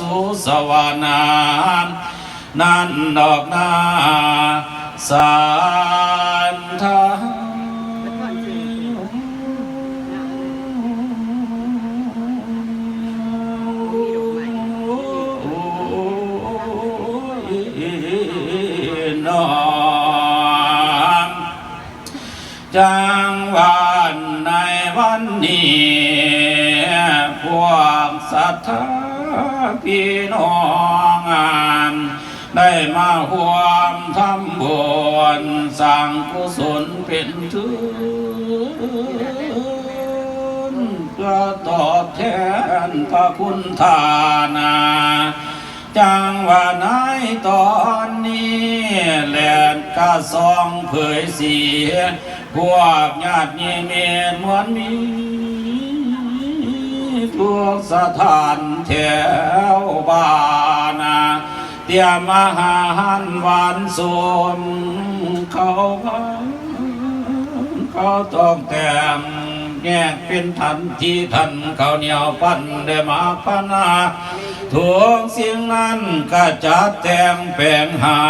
สู่สวรรค์นั่นดอกนาสานทางน้อมจังหวันในวันนี้พวกศรัทธาพี่น้องได้มาร่วมทำบุญสร้างกุศลเป็นทุนเพื่อตอบแทนพระคุณทานาจังว่าในตอนนี้แหลนกาซองเผยเสียพวกญาติเมตมวลมีทุกสถานแถวบ้านเตรียมอาหารหวานส้มเขาต้องแต่งแยกเป็นทันทีทันเขาเหนียวปั้นได้มาพนาทุกสิ่งนั้นก็จะแต่งแปลงหา